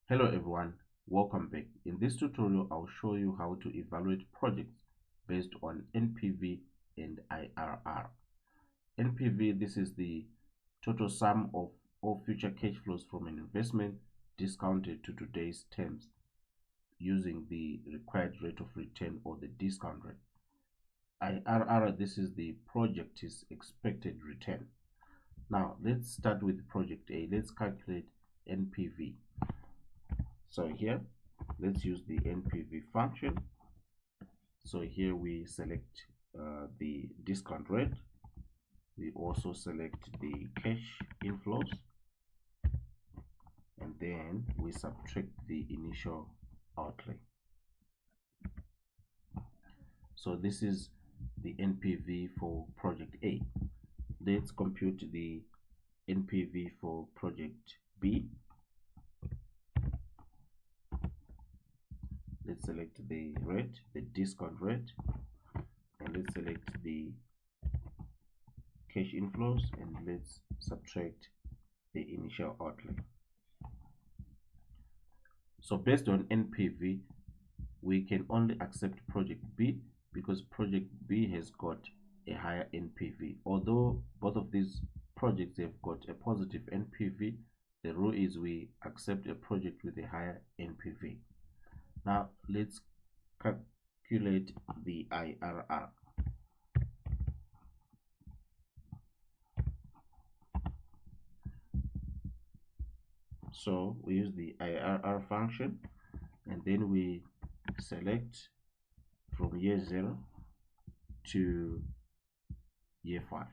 Hello everyone, welcome back. In this tutorial, I'll show you how to evaluate projects based on NPV and IRR. NPV, this is the total sum of all future cash flows from an investment discounted to today's terms using the required rate of return or the discount rate. IRR, this is the project's expected return. Now, let's start with project A. Let's calculate NPV. So here, let's use the NPV function. So here we select the discount rate. We also select the cash inflows. And then we subtract the initial outlay. So this is the NPV for project A. Let's compute the NPV for project B. Let's select the rate, the discount rate, and let's select the cash inflows, and let's subtract the initial outlay. So based on NPV, we can only accept project B because project B has got a higher NPV. Although both of these projects have got a positive NPV, the rule is we accept a project with a higher NPV. Now let's calculate the IRR. So we use the IRR function, and then we select from year 0 to year 5,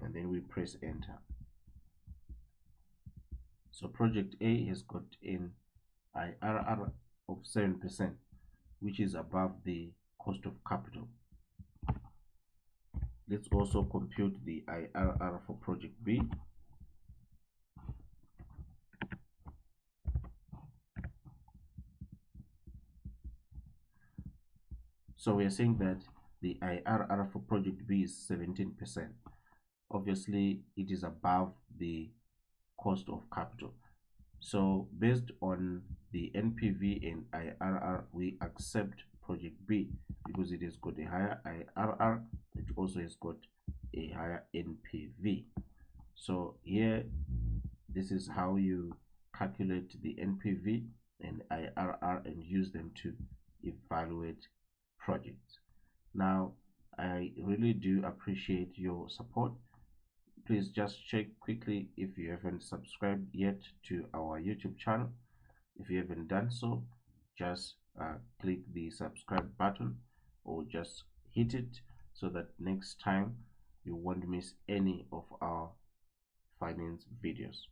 and then we press enter. So project A has got an IRR of 7%, which is above the cost of capital. Let's also compute the IRR for project B. So we are saying that the IRR for project B is 17%. Obviously, it is above the cost of capital. So based on the NPV and IRR, we accept project B because it has got a higher IRR. It also has got a higher NPV. So here, this is how you calculate the NPV and IRR and use them to evaluate projects. Now, I really do appreciate your support. Please just check quickly if you haven't subscribed yet to our YouTube channel. If you haven't done so, just click the subscribe button or just hit it so that next time you won't miss any of our finance videos.